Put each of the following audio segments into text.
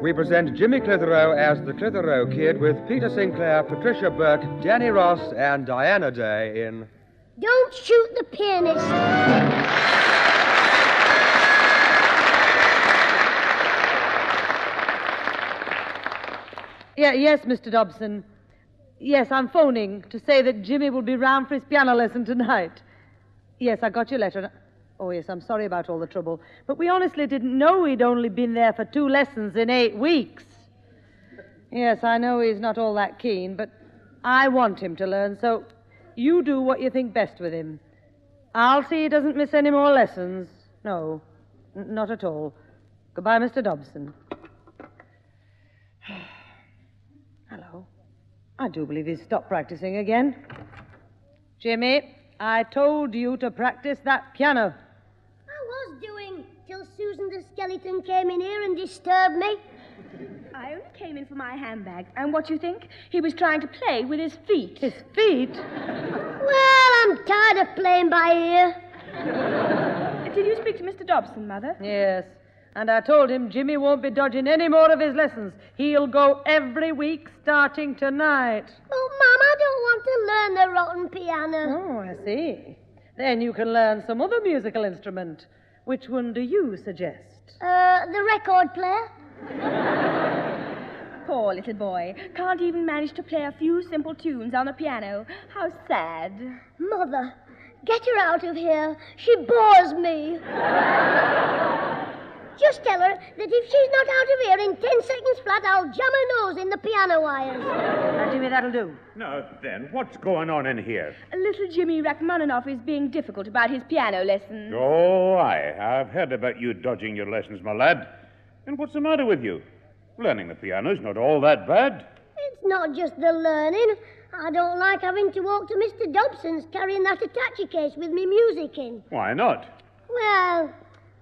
we present Jimmy Clitheroe as the Clitheroe Kid with Peter Sinclair, Patricia Burke, Danny Ross, and Diana Day in... Don't Shoot the Pianist. Yes, Mr. Dobson. Yes, I'm phoning to say that Jimmy will be round for his piano lesson tonight. Yes, I got your letter. Oh, yes, I'm sorry about all the trouble. But we honestly didn't know he'd only been there for 2 lessons in 8 weeks. Yes, I know he's not all that keen, but I want him to learn, so you do what you think best with him. I'll see he doesn't miss any more lessons. No, not at all. Goodbye, Mr. Dobson. Hello. I do believe he's stopped practicing again. Jimmy, I told you to practice that piano. I was doing, till Susan the skeleton came in here and disturbed me. I only came in for my handbag, and what you think? He was trying to play with his feet. His feet? Well, I'm tired of playing by ear. Did you speak to Mr. Dobson, Mother? Yes. And I told him Jimmy won't be dodging any more of his lessons. He'll go every week starting tonight. Oh, Mum, I don't want to learn the rotten piano. Oh, I see. Then you can learn some other musical instrument. Which one do you suggest? The record player. Poor little boy. Can't even manage to play a few simple tunes on the piano. How sad. Mother, get her out of here. She bores me. Just tell her that if she's not out of here in 10 seconds flat, I'll jam her nose in the piano wires. Now, Jimmy, that'll do. Now then, what's going on in here? Little Jimmy Rachmaninoff is being difficult about his piano lessons. Oh, I've heard about you dodging your lessons, my lad. And what's the matter with you? Learning the piano's not all that bad. It's not just the learning. I don't like having to walk to Mr. Dobson's carrying that attache case with me music in. Why not? Well,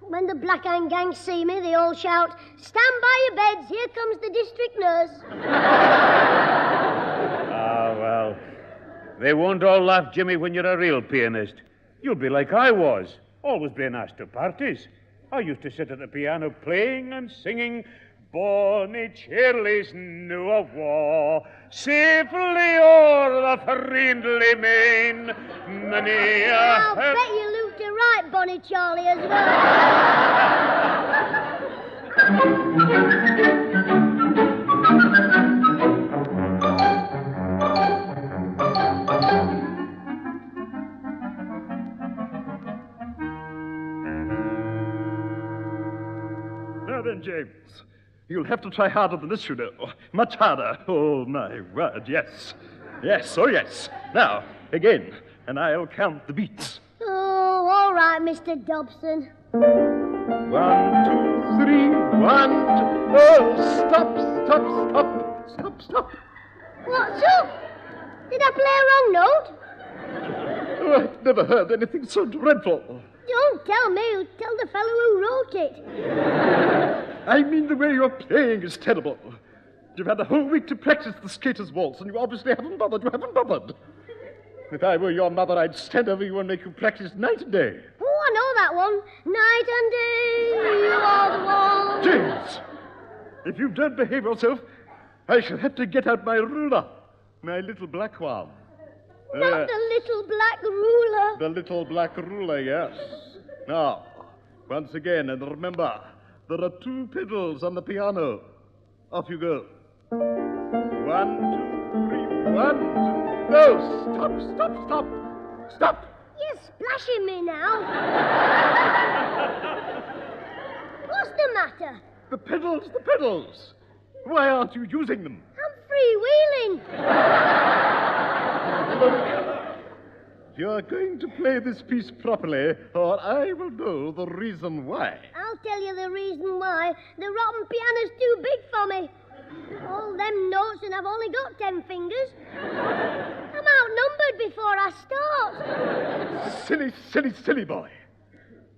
when the Black Hand Gang see me, they all shout, "Stand by your beds, here comes the district nurse." Well, they won't all laugh, Jimmy, when you're a real pianist. You'll be like I was, always being asked to parties. I used to sit at the piano playing and singing Bonnie Charlie's New of War, safely o'er the friendly main. Many I'll bet you looped it right, Bonnie Charlie, as Now then, James, you'll have to try harder than this, you know. Much harder. Oh, my word, yes. Yes, oh, yes. Now, again, and I'll count the beats. Oh, all right, Mr. Dobson. 1, 2, 3, 1, 2... Oh, stop. Stop. What's up? Did I play a wrong note? Oh, I've never heard anything so dreadful. Don't tell me. Tell the fellow who wrote it. I mean, the way you're playing is terrible. You've had a whole week to practice the skater's waltz, and you obviously haven't bothered. You haven't bothered. If I were your mother, I'd stand over you and make you practice night and day. Oh, I know that one. Night and day, you are the one. James, if you don't behave yourself, I shall have to get out my ruler. My little black one. Not the little black ruler. The little black ruler, yes. Now, once again, and remember, there are 2 pedals on the piano. Off you go. 1, 2, 3, 1, 2, no! Stop! You're splashing me now. What's the matter? The pedals. Why aren't you using them? I'm freewheeling. You're going to play this piece properly, or I will know the reason why. I'll tell you the reason why. The rotten piano's too big for me. All them notes, and I've only got 10 fingers. I'm outnumbered before I start. Silly boy.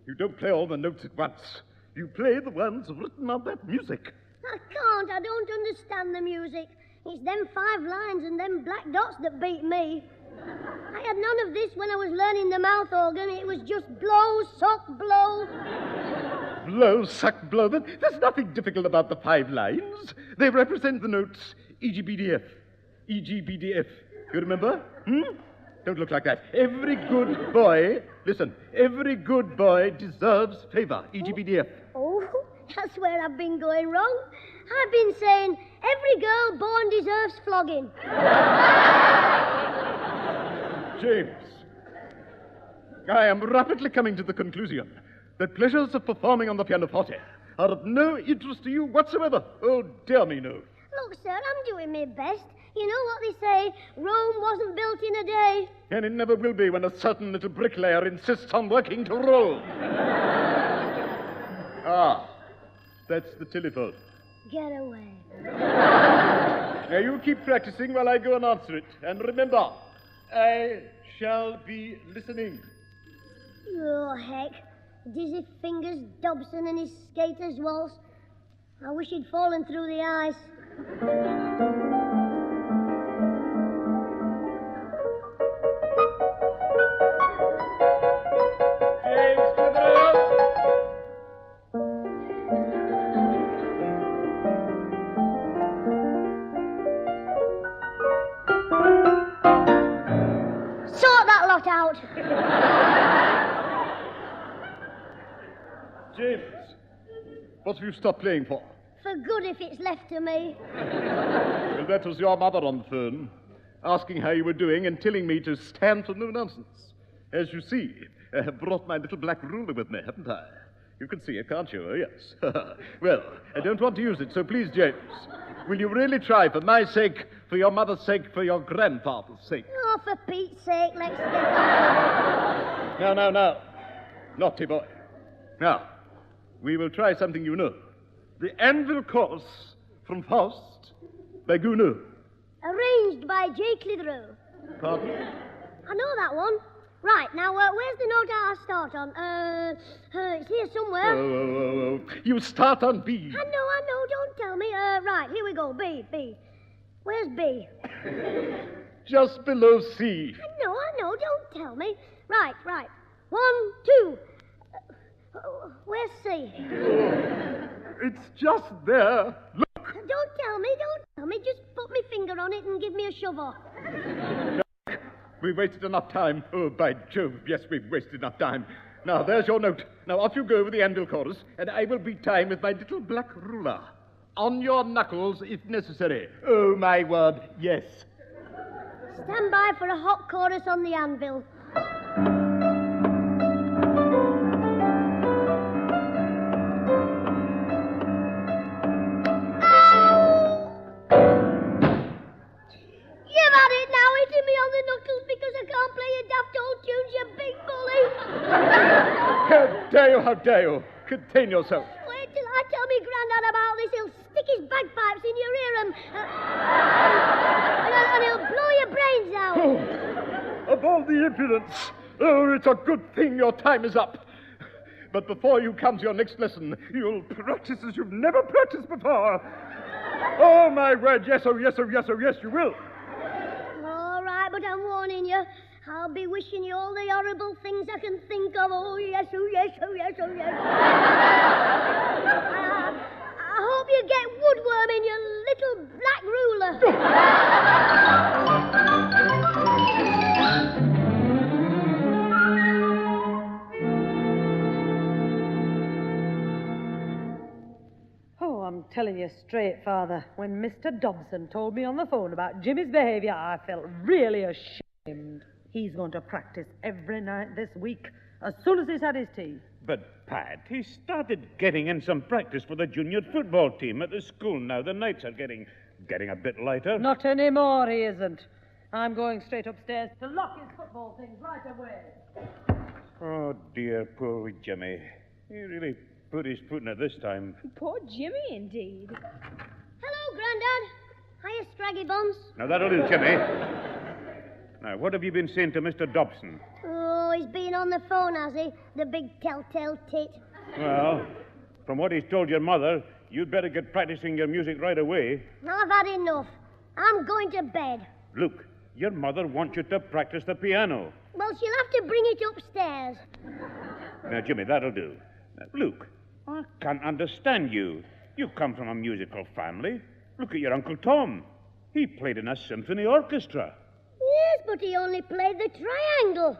You don't play all the notes at once. You play the ones written on that music. I can't. I don't understand the music. It's them 5 lines and them black dots that beat me. I had none of this when I was learning the mouth organ. It was just blow, suck, blow. blow, suck, blow. There's nothing difficult about the 5 lines. They represent the notes E-G-B-D-F. E-G-B-D-F. You remember? Don't look like that. Every good boy, listen, every good boy deserves favor. E-G-B-D-F. Oh, that's where I've been going wrong. I've been saying every girl born deserves flogging. James, I am rapidly coming to the conclusion that pleasures of performing on the pianoforte are of no interest to you whatsoever. Oh, dear me, no. Look, sir, I'm doing my best. You know what they say, Rome wasn't built in a day. And it never will be when a certain little bricklayer insists on working to Rome. That's the telephone. Get away. Now, you keep practicing while I go and answer it. And remember, I shall be listening. Oh, heck. Dizzy fingers, Dobson and his skater's waltz. I wish he'd fallen through the ice. James Clitheroe. Sort that lot out. James, what have you stopped playing for? For good if it's left to me. Well, that was your mother on the phone, asking how you were doing and telling me to stand for no nonsense. As you see, I have brought my little black ruler with me, haven't I? You can see it, can't you? Oh, yes. Well, I don't want to use it, so please, James, will you really try, for my sake, for your mother's sake, for your grandfather's sake? Oh, for Pete's sake, let's get on. No. Naughty boy. Now, we will try something you know. The Anvil Chorus from Faust by Gounod. Arranged by J. Clitheroe. Pardon? I know that one. Right, now, where's the note I start on? It's here somewhere. Oh. You start on B. I know, don't tell me. Right, here we go, B. Where's B? Just below C. I know, don't tell me. Right. 1, 2. Where's C? It's just there. Look. Don't tell me. Just put my finger on it and give me a shove-off. We've wasted enough time. Oh, by Jove, yes, we've wasted enough time. Now, there's your note. Now, off you go with the Anvil Chorus, and I will beat time with my little black ruler. On your knuckles, if necessary. Oh, my word, yes. Stand by for a hot chorus on the anvil. You've had it now, hitting me on the knuckles because I can't play your daft old tunes, you big bully. How dare you? Contain yourself. Wait till I tell me Grandad about this. He'll stick his bagpipes in your ear and he'll blow your brains out. Oh, of all the impudence. Oh, it's a good thing your time is up. But before you come to your next lesson, you'll practice as you've never practiced before. Oh, my word, yes, oh, yes, you will. All right, but I'm warning you. I'll be wishing you all the horrible things I can think of. Oh, yes. I hope you get woodworm in your little black ruler. Oh, I'm telling you straight, Father. When Mr. Dobson told me on the phone about Jimmy's behavior, I felt really ashamed. He's going to practice every night this week, as soon as he's had his tea. But, Pat, he started getting in some practice for the junior football team at the school now. The nights are getting a bit lighter. Not anymore, he isn't. I'm going straight upstairs to lock his football things right away. Oh, dear, poor wee Jimmy. He really put his foot in it this time. Poor Jimmy, indeed. Hello, Grandad. Hiya, Scraggy Buns. Now, that'll do, Jimmy. Now, what have you been saying to Mr. Dobson? Oh, he's been on the phone, has he? The big telltale tit. Well, from what he's told your mother, you'd better get practicing your music right away. I've had enough. I'm going to bed. Luke, your mother wants you to practice the piano. Well, she'll have to bring it upstairs. Now, Jimmy, that'll do. Now, Luke, I can't understand you. You come from a musical family. Look at your Uncle Tom. He played in a symphony orchestra. Yes, but he only played the triangle.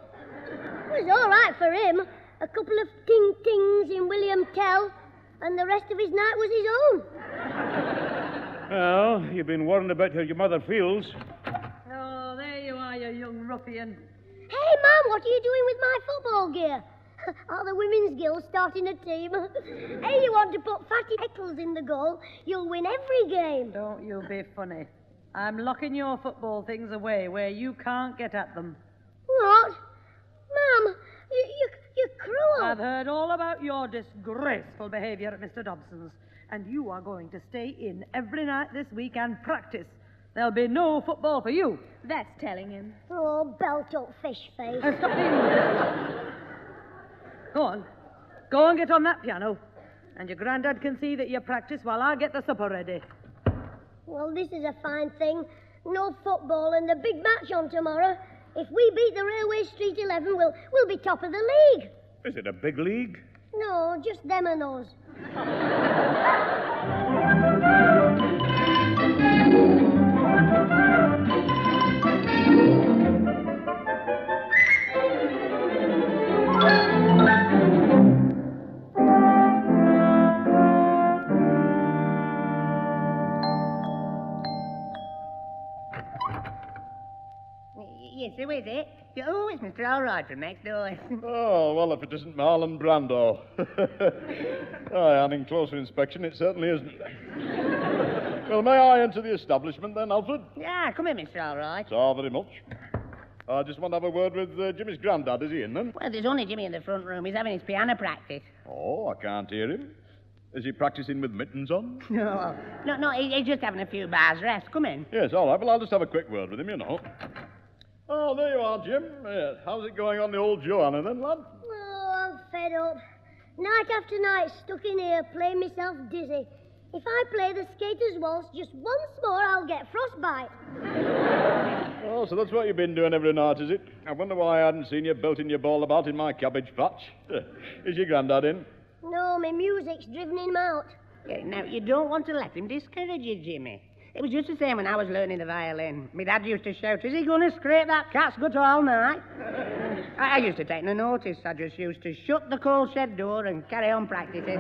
It was all right for him. A couple of ting-tings in William Tell, and the rest of his night was his own. Well, you've been worrying about how your mother feels. Oh, there you are, you young ruffian. Hey, Mum, what are you doing with my football gear? Are the Women's Guild starting a team? Hey, you want to put Fatty Eccles in the goal, you'll win every game. Don't you be funny. I'm locking your football things away where you can't get at them. What? Mum, you're cruel. I've heard all about your disgraceful behavior at Mr. Dobson's, and you are going to stay in every night this week and practice. There'll be no football for you. That's telling him. Oh, belt up fish face. Stop being... Go on. Go and get on that piano. And your granddad can see that you practice while I get the supper ready. Well, this is a fine thing. No football and the big match on tomorrow. If we beat the Railway Street 11, we'll be top of the league. Is it a big league? No, just them and us. Yes, who is it? Oh, it's Mr. Allroyd from next door. Oh, well, if it isn't Marlon Brando. Aye, on closer inspection, it certainly isn't. Well, may I enter the establishment then, Alfred? Yeah, come in, Mr. Allroyd. So very much. I just want to have a word with Jimmy's granddad. Is he in then? Well, there's only Jimmy in the front room. He's having his piano practice. Oh, I can't hear him. Is he practicing with mittens on? No, he's just having a few bars rest. Come in. Yes, all right. Well, I'll just have a quick word with him, you know. Oh, there you are, Jim. Yes. How's it going on the old Joanna then, lad? Oh, I'm fed up. Night after night, stuck in here, playing myself dizzy. If I play the Skater's Waltz just once more, I'll get frostbite. Oh, so that's what you've been doing every night, is it? I wonder why I hadn't seen you belting your ball about in my cabbage patch. Is your granddad in? No, my music's driven him out. Yeah, now, you don't want to let him discourage you, Jimmy. It was just the same when I was learning the violin. My dad used to shout, "Is he going to scrape that cat's gut all night?" I used to take no notice. I just used to shut the coal shed door and carry on practicing.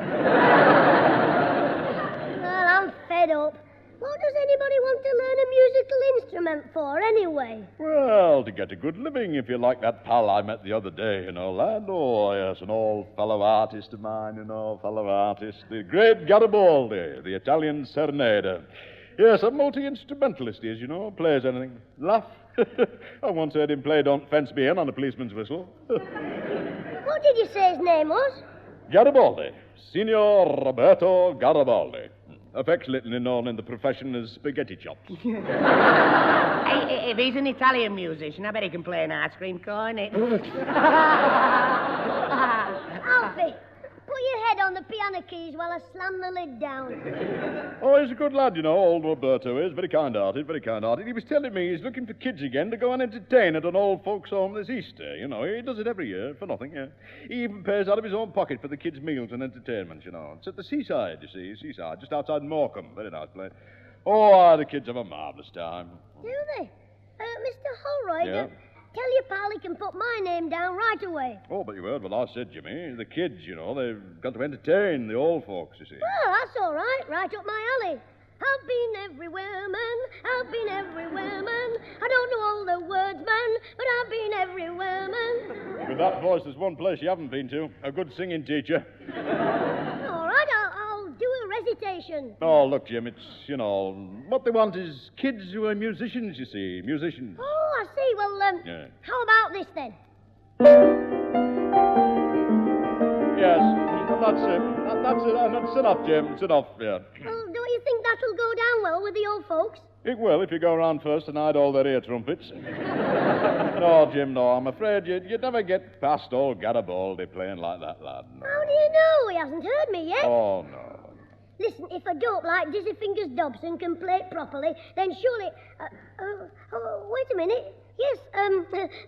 Well, I'm fed up. What does anybody want to learn a musical instrument for, anyway? Well, to get a good living, if you like that pal I met the other day, you know, lad. Oh, yes, an old fellow artist of mine, you know, fellow artist. The great Garibaldi, the Italian serenader. Yes, a multi-instrumentalist he is, you know, plays anything. Laugh. I once heard him play Don't Fence Me In on a policeman's whistle. What did you say his name was? Garibaldi. Signor Roberto Garibaldi. Affectionately known in the profession as Spaghetti Chops. Hey, if he's an Italian musician, I bet he can play an ice cream cornet. Alfie, put your head on the piano keys while I slam the lid down. Oh, he's a good lad, you know, old Roberto is. Very kind-hearted, very kind-hearted. He was telling me he's looking for kids again to go and entertain at an old folks' home this Easter. You know, he does it every year for nothing, yeah. He even pays out of his own pocket for the kids' meals and entertainments, you know. It's at the seaside, you see, seaside, just outside Morecambe. Very nice place. Oh, the kids have a marvellous time. Do they? Mr. Holroyd, Yeah? tell your pal he can put my name down right away. Oh, but you heard what I said, Jimmy. The kids, you know, they've got to entertain the old folks, you see. Well, that's all right. Right up my alley. I've been everywhere, man. I've been everywhere, man. I don't know all the words, man, but I've been everywhere, man. With that voice, there's one place you haven't been to. A good singing teacher. All right, I'll do a recitation. Oh, look, Jim, it's, you know, what they want is kids who are musicians, you see. Musicians. Oh, I see. Well, Yeah. how about this then? Yes, that's it. That's it. That's enough, Jim. It's enough, yeah. Well, don't you think that'll go down well with the old folks? It will if you go around first and hide all their ear trumpets. No, Jim, no. I'm afraid you'd never get past old Garibaldi playing like that, lad. No. How do you know? He hasn't heard me yet. Oh, no. Listen, if a dope like Dizzy Fingers Dobson can play it properly, then surely... wait a minute. Yes,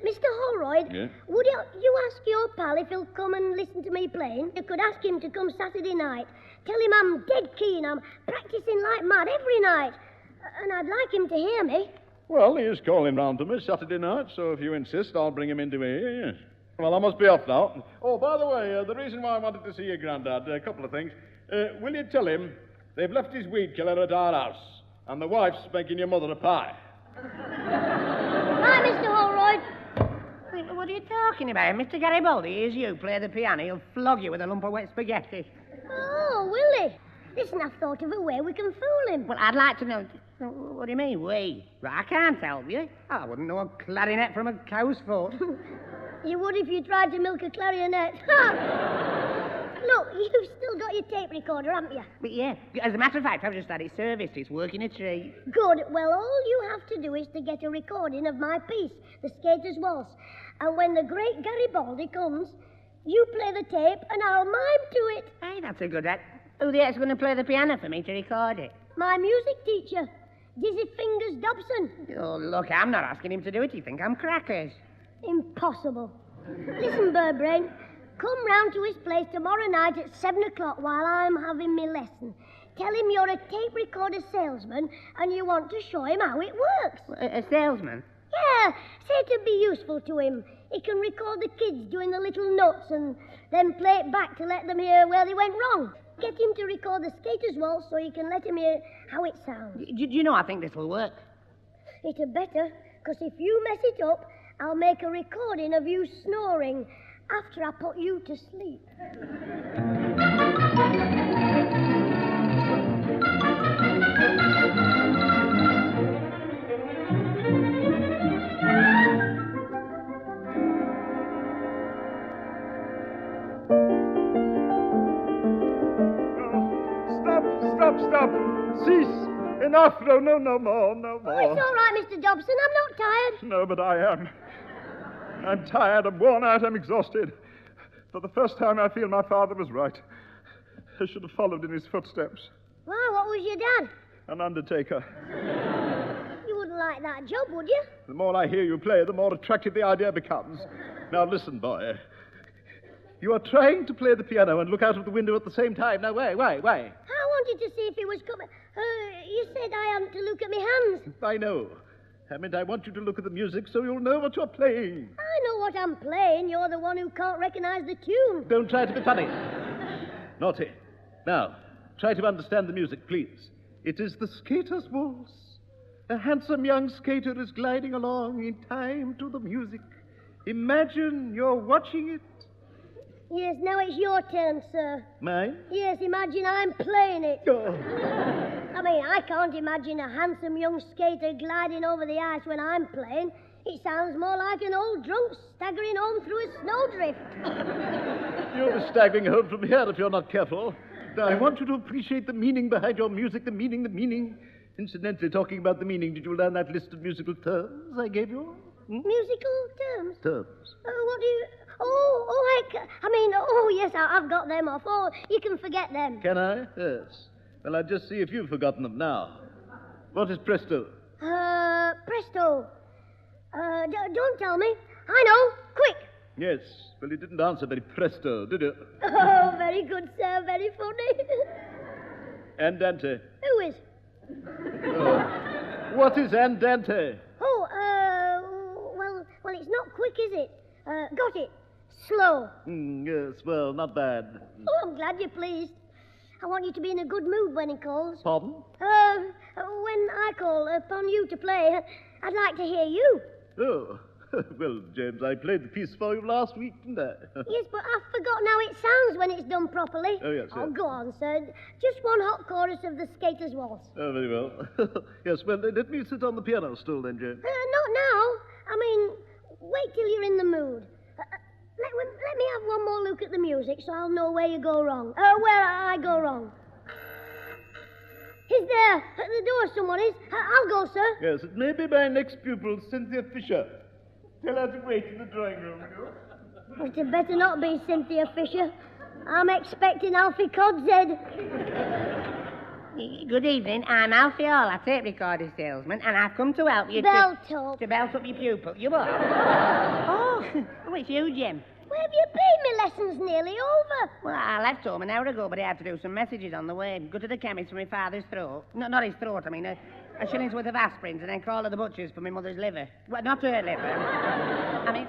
Mr. Holroyd, Yeah? would you ask your pal if he'll come and listen to me playing? You could ask him to come Saturday night. Tell him I'm dead keen. I'm practicing like mad every night. And I'd like him to hear me. Well, he is calling round to me Saturday night, so if you insist, I'll bring him into here, yes. Well, I must be off now. Oh, by the way, the reason why I wanted to see your granddad, a couple of things. Will you tell him they've left his weed killer at our house, and the wife's making your mother a pie? Hi, Mr. Holroyd. Wait, what are you talking about? Mr. Garibaldi, here's you. Play the piano. He'll flog you with a lump of wet spaghetti. Oh, will he? Listen, I've thought of a way we can fool him. Well, I'd like to know... What do you mean, we? Well, I can't help you. I wouldn't know a clarinet from a cow's foot. You would if you tried to milk a clarionet. Look, you've still got your tape recorder, haven't you? But yeah, as a matter of fact, I've just had it serviced. It's working a treat. Good. Well, all you have to do is to get a recording of my piece, The Skater's Waltz. And when the great Garibaldi comes, you play the tape and I'll mime to it. Hey, that's a good act. Who the heck's going to play the piano for me to record it? My music teacher, Dizzy Fingers Dobson. Oh, look, I'm not asking him to do it. You think I'm crackers? Impossible. Listen, Birdbrain, come round to his place tomorrow night at 7 o'clock while I'm having my lesson. Tell him you're a tape recorder salesman and you want to show him how it works. A salesman? Yeah, say it'd be useful to him. He can record the kids doing the little notes and then play it back to let them hear where they went wrong. Get him to record the Skater's Waltz so you can let him hear how it sounds. Do you know I think this will work? It had better, because if you mess it up, I'll make a recording of you snoring after I put you to sleep. Stop. Cease. Enough. No more. Oh, it's all right, Mr. Dobson. I'm not tired. No, but I am. I'm tired, I'm worn out, I'm exhausted. For the first time, I feel my father was right. I should have followed in his footsteps. Why, what was your dad? An undertaker. You wouldn't like that job, would you? The more I hear you play, the more attractive the idea becomes. Now, listen, boy. You are trying to play the piano and look out of the window at the same time. Now, why? I wanted to see if he was coming. You said I hadn't to look at my hands. I know. I meant I want you to look at the music so you'll know what you're playing. I know what I'm playing. You're the one who can't recognize the tune. Don't try to be funny. Naughty. Now, try to understand the music, please. It is the Skater's Waltz. A handsome young skater is gliding along in time to the music. Imagine you're watching it. Yes, now it's your turn, sir. Mine? Yes, imagine I'm playing it. Oh. I mean, I can't imagine a handsome young skater gliding over the ice when I'm playing. It sounds more like an old drunk staggering home through a snowdrift. You'll be staggering home from here if you're not careful. Now, I want you to appreciate the meaning behind your music, the meaning. Incidentally, talking about the meaning, did you learn that list of musical terms I gave you? Musical terms? Terms. What do you... yes, I've got them off. Oh, you can forget them. Can I? Yes. Well, I'll just see if you've forgotten them now. What is presto? Presto. Don't tell me. I know. Quick. Yes. Well, you didn't answer very presto, did you? Oh, very good, sir. Very funny. Andante. Who is? Oh. What is andante? Well, it's not quick, is it? Got it. Slow. Yes, well, not bad. Oh, I'm glad you're pleased. I want you to be in a good mood when he calls. Pardon? When I call upon you to play, I'd like to hear you. Oh, well, James, I played the piece for you last week, didn't I? Yes, but I've forgotten how it sounds when it's done properly. Oh, yes, Oh, yes. go on, sir. Just one hot chorus of the Skater's Waltz. Oh, very well. Yes, well, let me sit on the piano stool then, James. Not now. I mean, wait till you're in the mood. Let me have one more look at the music so I'll know where you go wrong. Where I go wrong. He's there. At the door someone is. I'll go, sir. Yes, it may be my next pupil, Cynthia Fisher. Tell her to wait in the drawing room, It had better not be Cynthia Fisher. I'm expecting Alfie Codshead. Good evening. I'm Alfie Hall, a tape recorder salesman, and I've come to help you Belt up. to belt up your pupil. You are? Oh, it's you, Jim. Where have you been? My lesson's nearly over. Well, I left home an hour ago, but I had to do some messages on the way. Go to the chemist for my father's throat. No, not his throat, I mean, a shilling's worth of aspirins, and then call at the butcher's for my mother's liver. Well, not her liver. I mean,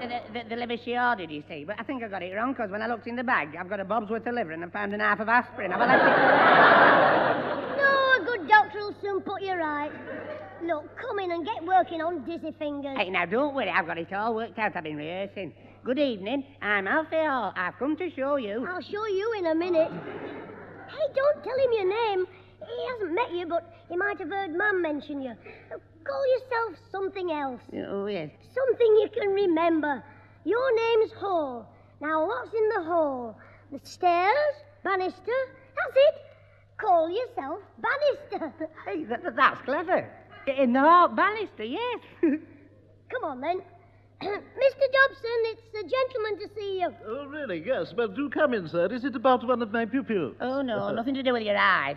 the liver she ordered, you see. But I think I got it wrong, because when I looked in the bag, I've got a bob's worth of liver and I found an half of aspirin. Have I left it? No, a good doctor will soon put you right. Look, come in and get working on dizzy fingers. Hey, now, don't worry. I've got it all worked out. I've been rehearsing. Good evening. I'm Alfie Hall. I've come to show you. I'll show you in a minute. Hey, don't tell him your name. He hasn't met you, but he might have heard Mum mention you. Call yourself something else. Oh, yes. Something you can remember. Your name's Hall. Now, what's in the hall? The stairs? Banister? That's it. Call yourself Banister. Hey, that's clever. In the hall, banister, yes. Come on, then. Mr. Dobson, it's a gentleman to see you. Oh, really? Yes. Well, do come in, sir. Is it about one of my pupils? Oh, no, nothing to do with your eyes.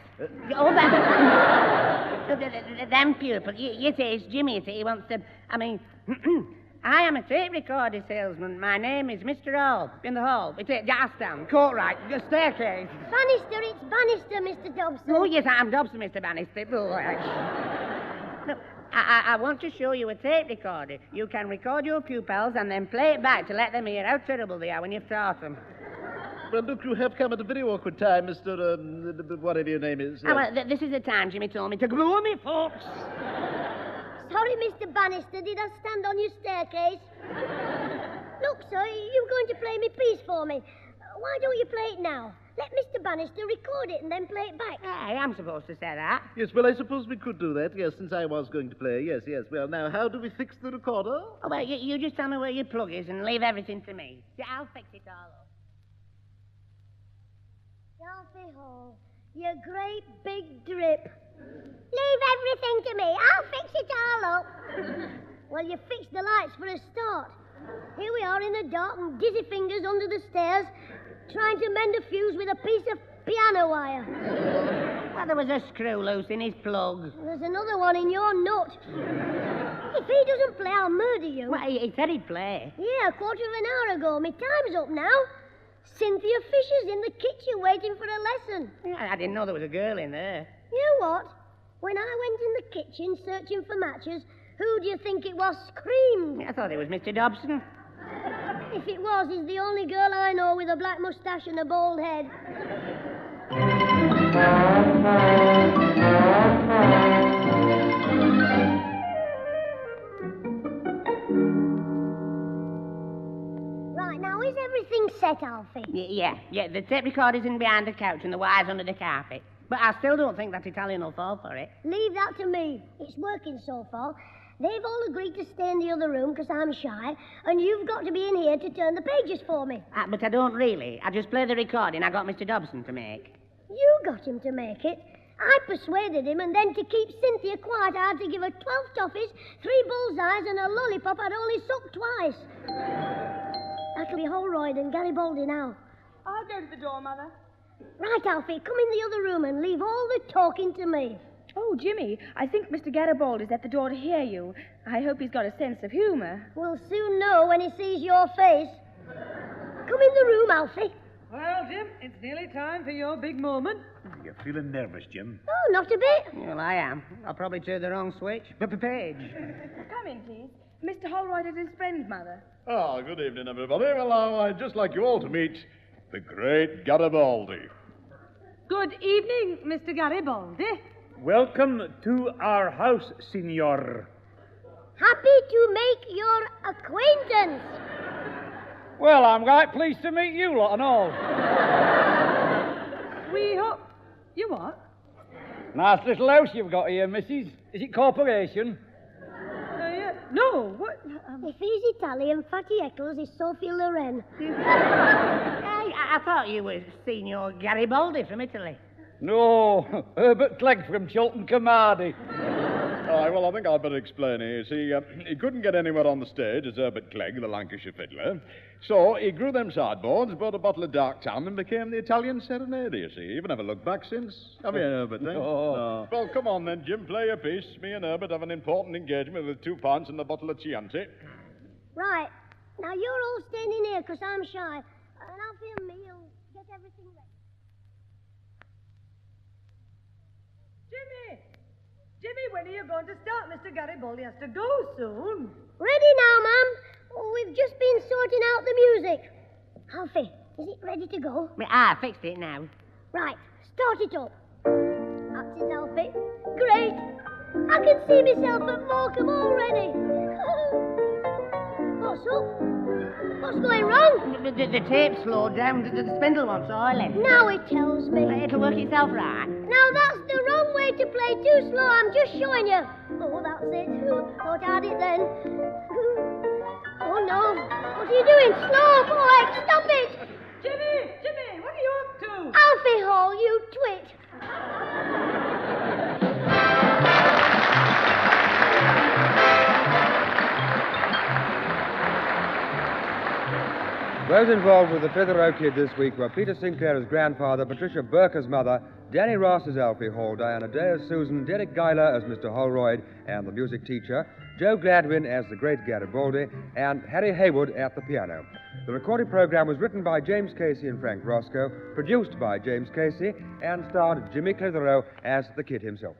Oh, that... Them pupils. You see, it's Jimmy, you see. He wants to... I mean... I am a tape recorder salesman. My name is Mr. Hall. In the hall. It's a gas stand. Court right. The staircase. Bannister, it's Bannister, Mr. Dobson. Oh, yes, I'm Dobson, Mr. Bannister. Oh, no, I want to show you a tape recorder. You can record your pupils and then play it back to let them hear how terrible they are when you've taught them. Well, look, you have come at a very awkward time, Mr. Whatever your name is. Oh, well, this is the time Jimmy told me to blow me, folks. Sorry, Mr. Bannister, did I stand on your staircase? Look, sir, you're going to play me piece for me. Why don't you play it now? Let Mr. Bannister record it and then play it back. I am supposed to say that. Yes, well, I suppose we could do that, yes, since I was going to play. Yes. Well, now, how do we fix the recorder? Oh, well, you just tell me where your plug is and leave everything to me. Yeah, I'll fix it all up. Alfie Hall, you great big drip. Leave everything to me. I'll fix it all up. Well, you fixed the lights for a start. Here we are in the dark and dizzy fingers under the stairs, trying to mend a fuse with a piece of piano wire. Well, there was a screw loose in his plug. There's another one in your nut. If he doesn't play, I'll murder you. Well, he said he'd play. Yeah, a quarter of an hour ago. My time's up now. Cynthia Fisher's in the kitchen waiting for a lesson. Yeah, I didn't know there was a girl in there. You know what? When I went in the kitchen searching for matches, who do you think it was screamed? I thought it was Mr. Dobson. If it was, he's the only girl I know with a black moustache and a bald head. Right, now is everything set, Alfie? Yeah. The tape recorder's in behind the couch and the wire's under the carpet. But I still don't think that Italian will fall for it. Leave that to me. It's working so far. They've all agreed to stay in the other room because I'm shy, and you've got to be in here to turn the pages for me. But I don't really. I just play the recording I got Mr. Dobson to make. You got him to make it. I persuaded him, and then to keep Cynthia quiet, I had to give her 12 toffees, 3 bullseyes, and a lollipop I'd only sucked twice. That'll be Holroyd and Garibaldi now. I'll go to the door, Mother. Right, Alfie, come in the other room and leave all the talking to me. Oh, Jimmy, I think Mr. Garibaldi's at the door to hear you. I hope he's got a sense of humor. We'll soon know when he sees your face. Come in the room, Alfie. Well, Jim, it's nearly time for your big moment. You're feeling nervous, Jim. Oh, not a bit. Well, I am. I'll probably turn the wrong switch. Page. Come in, please. Mr. Holroyd is his friend, Mother. Ah, good evening, everybody. Well, I'd just like you all to meet the great Garibaldi. Good evening, Mr. Garibaldi. Welcome to our house, Signor. Happy to make your acquaintance. Well, I'm right pleased to meet you lot and all. We hope... You what? Nice little house you've got here, missus. Is it corporation? Yeah. No, what? If he's Italian, Fatty Eccles is Sophie Loren. I thought you were Signor Garibaldi from Italy. No, Herbert Clegg from Chilton Camardi. Oh, Aye, well, I think I'd better explain it. You see, he couldn't get anywhere on the stage as Herbert Clegg, the Lancashire fiddler. So he grew them sideboards, bought a bottle of dark tan, and became the Italian serenader, you see. You've never looked back since. Have you, Herbert, eh? No. Well, come on then, Jim, play your piece. Me and Herbert have an important engagement with 2 pints and a bottle of Chianti. Right. Now, you're all staying in here because I'm shy. And Alfie and me will get everything ready. Jimmy, when are you going to start? Mr. Garibaldi has to go soon. Ready now, Mum. We've just been sorting out the music. Alfie, is it ready to go? I fixed it now. Right. Start it up. That's it, Alfie. Great. I can see myself at Morecambe already. What's up? What's going wrong? The tape slowed down. The spindle wants oiling. Now it tells me. It'll work itself right. Now that's the wrong way to play too slow. I'm just showing you. Oh, that's it. Thought I had it then. Oh, no. What are you doing? Slow, boy. Stop it. Jimmy, what are you up to? Alfie Hall, you twit. Those involved with the Clitheroe Kid this week were Peter Sinclair as grandfather, Patricia Burke as mother, Danny Ross as Alfie Hall, Diana Day as Susan, Derek Guyler as Mr. Holroyd and the music teacher, Joe Gladwin as the great Garibaldi, and Harry Haywood at the piano. The recorded program was written by James Casey and Frank Roscoe, produced by James Casey, and starred Jimmy Clitheroe as the Kid himself.